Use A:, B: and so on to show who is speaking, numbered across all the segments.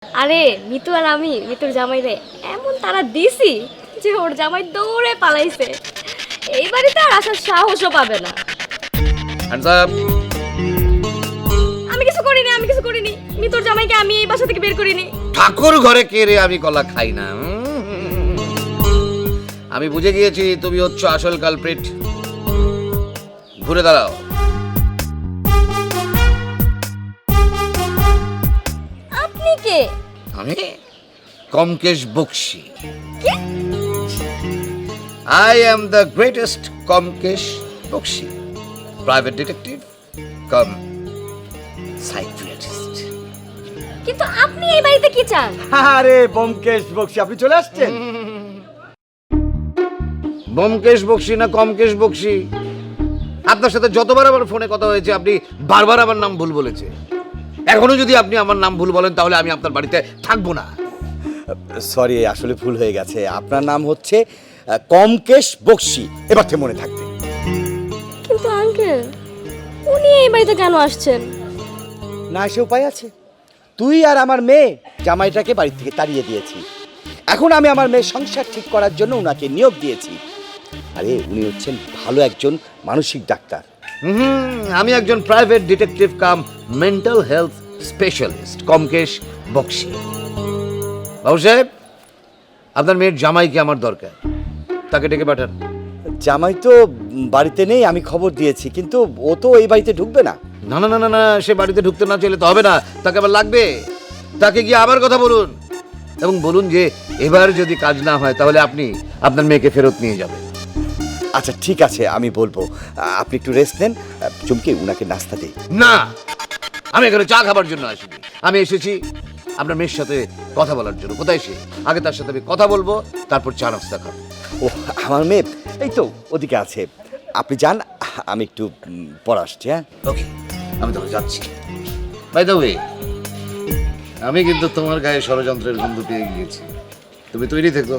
A: আরে মিতু আর আমি মিতুর জামাই রে এমন তারা দিছি যে ওর জামাই দৌড়ে পালাইছে। এই বাড়িতে আর আসার সাহসও পাবে না। আমি কিছু করিনি মিতুর জামাইকে আমি এই বাসা থেকে বের করিনি।
B: ঠাকুর ঘরে কে রে, আমি কলা খাই না। আমি বুঝে গিয়েছি তুমি হচ্ছ আসল কালপ্রিট। ঘুরে দাঁড়াও।
A: আপনি কে?
B: আমি Komkesh Bakshi. I am the greatest Komkesh Bakshi, private detective cum psychiatrist.
A: কিন্তু আপনি এই বাড়িতে কি চান?
C: আরে ব্যোমকেশ বক্সি, আপনি চলে আসছেন?
B: ব্যোমকেশ বক্সি না কমকেশ বক্সি? আপনার সাথে যতবার আমার ফোনে কথা হয়েছে আপনি বারবার আমার নাম ভুল বলেছে। এখনো যদি আপনি আমার নাম ভুল বলেন তাহলে আমি আপনার বাড়িতে থাকবো না।
C: সরি, আসলে ভুল হয়ে গেছে। আপনার নাম হচ্ছে কমকেশ বক্সি, এবার থেকে মনে থাকবে।
A: কিন্তু আঙ্কেল, উনি এই বাড়িতে কেন আসছেন?
C: না এসে উপায় আছে? তুই আর আমার মেয়ে জামাইটাকে বাড়ি থেকে তাড়িয়ে দিয়েছি। এখন আমি আমার মেয়ের সংসার ঠিক করার জন্য উনাকে নিয়োগ দিয়েছি। আরে উনি হচ্ছেন ভালো একজন মানসিক ডাক্তার।
B: আমি একজন private detective cum mental health specialist Byomkesh Bakshi. বাবু সাহেব, আপনার মেয়ের জামাইকে আমার দরকার, তাকে ডেকে পাঠান।
C: জামাই তো বাড়িতে নেই, আমি খবর দিয়েছি, কিন্তু ও তো এই বাড়িতে ঢুকবে না।
B: না না না না না, সে বাড়িতে ঢুকতে না চাইলে তো হবে না, তাকে আবার লাগবে। তাকে গিয়ে আবার কথা বলুন এবং বলুন যে এবার যদি কাজ না হয় তাহলে আপনি আপনার মেয়েকে ফেরত নিয়ে যাবেন।
C: আচ্ছা ঠিক আছে, আমি বলবো। আপনি একটু রেস্ট নেন, চমকে উনাকে নাস্তা দিই।
B: না, আমি এখানে চা খাবার জন্য আসিনি। আমি এসেছি আপনার মেয়ের সাথে কথা বলার জন্য। কোথায় সে? আগে তার সাথে আমি কথা বলবো, তারপর চা নাস্তা খাবো।
C: ও আমার মেয়ে এই তো ওদিকে আছে, আপনি যান, আমি একটু পরে আসছি। হ্যাঁ
B: ওকে, আমি তবে যাচ্ছি। বাই দ্য ওয়ে, আমি কিন্তু তোমার গায়ে ষড়যন্ত্রের গন্ধ পেয়ে গিয়েছি। তুমি তৈরি থেকো।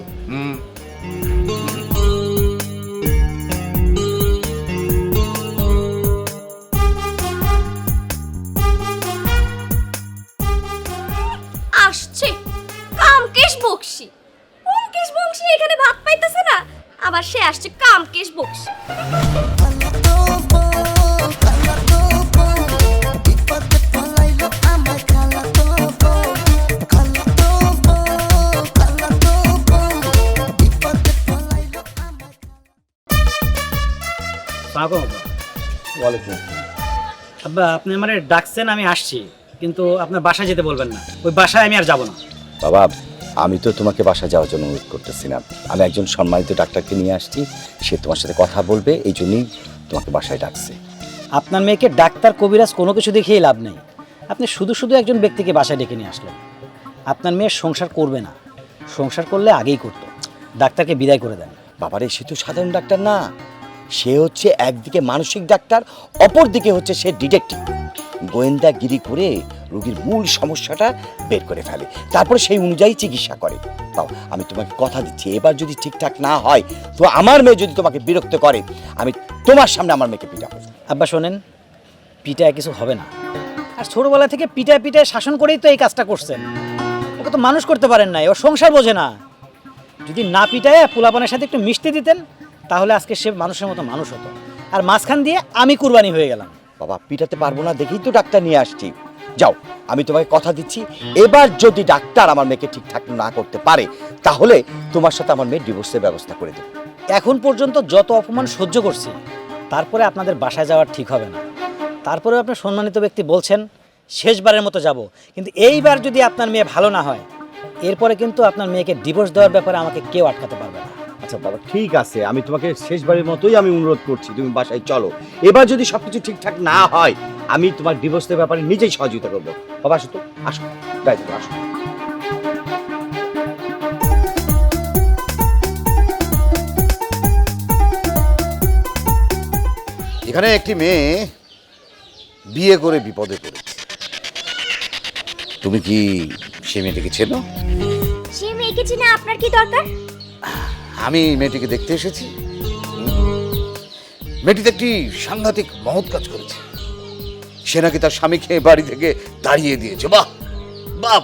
A: আসছে কামকেশ বক্সি। কমকেশ বক্সি এখানে ভাত পাইতেছে না, আবার সে আসছে কামকেশ বক্সি।
D: আব্বা, আপনি আমারে ডাকছেন, আমি আসছি, কিন্তু আপনার বাসায় যেতে বলবেন না। ওই বাসায় আমি আর যাব না।
C: বাবা, আমি তো তোমাকে বাসা যাওয়ার জন্য অনুরোধ করতেছি না। আমি একজন সম্মানিত ডাক্তারকে নিয়ে আসছি, সে তোমার সাথে কথা বলবে, এই জন্যই তোমাকে বাসায় ডাকছে।
D: আপনার মেয়েকে ডাক্তার কবিরাজ কোনো কিছু দেখিয়ে লাভ নেই। আপনি শুধু শুধু একজন ব্যক্তিকে বাসায় ডেকে নিয়ে আসলেন। আপনার মেয়ে সংসার করবে না, সংসার করলে আগেই করতো। ডাক্তারকে বিদায় করে দেন।
C: বাবারে, সে তো সাধারণ ডাক্তার না, সে হচ্ছে একদিকে মানসিক ডাক্তার, অপর দিকে হচ্ছে সে ডিটেকটিভ। গোয়েন্দাগিরি করে রোগীর মূল সমস্যাটা বের করে ফেলে, তারপরে সেই অনুযায়ী চিকিৎসা করে। বাবা, আমি তোমাকে কথা দিচ্ছি, এবার যদি ঠিকঠাক না হয় তো আমার মেয়ে যদি তোমাকে বিরক্ত করে, আমি তোমার সামনে আমার মেয়েকে পিটাবো।
D: আব্বা শোনেন, পিটায় কিছু হবে না। আর ছোটবেলা থেকে পিটায় পিটায় শাসন করেই তো এই কাজটা করছেন। ওকে তো মানুষ করতে পারেন না, ও সংসার বোঝে না। যদি না পিটায় পোলাপানের সাথে একটু মিশতে দিতেন, তাহলে আজকে সে মানুষের মতো মানুষ হতো। আর মাঝখান দিয়ে আমি কুরবানি হয়ে গেলাম।
C: বাবা, পিটাতে পারবো না দেখেই তো ডাক্তার নিয়ে আসছি। যাও, আমি তোমাকে কথা দিচ্ছি, এবার যদি ডাক্তার আমার মেয়েকে ঠিকঠাক না করতে পারে তাহলে তোমার সাথে আমার মেয়ে ডিভোর্সের ব্যবস্থা করে দেবে।
D: এখন পর্যন্ত যত অপমান সহ্য করছি, তারপরে আপনাদের বাসায় যাওয়ার ঠিক হবে না। তারপরে আপনার সম্মানিত ব্যক্তি বলছেন শেষবারের মতো যাব, কিন্তু এইবার যদি আপনার মেয়ে ভালো না হয়, এরপরে কিন্তু আপনার মেয়েকে ডিভোর্স দেওয়ার ব্যাপারে আমাকে কেউ আটকাতে পারবে না।
C: আচ্ছা বাবা, ঠিক আছে, আমি তোমাকে শেষবারের মতোই আমি অনুরোধ করছি, তুমি বাসায় চলো। এবার যদি সবকিছু ঠিকঠাক না হয়, আমি তোমার ডিভোর্সের ব্যাপারে নিজেই সহযোগিতা করবো। বাবা আসো তো, আসো, গাইতে আসো।
B: এখানে একটি মেয়ে বিয়ে করে বিপদে পড়েছে। তুমি কি সে মেয়েটিকে চেনো?
A: সে মেয়েকে চিনে আপনার কি দরকার?
B: আমি মেয়েটিকে দেখতে এসেছি। মেয়েটি একটি সাংঘাতিক মহৎ কাজ করেছে। সে নাকি তার স্বামীকে বাড়ি থেকে তাড়িয়ে দিয়েছে। বাহ বাহ!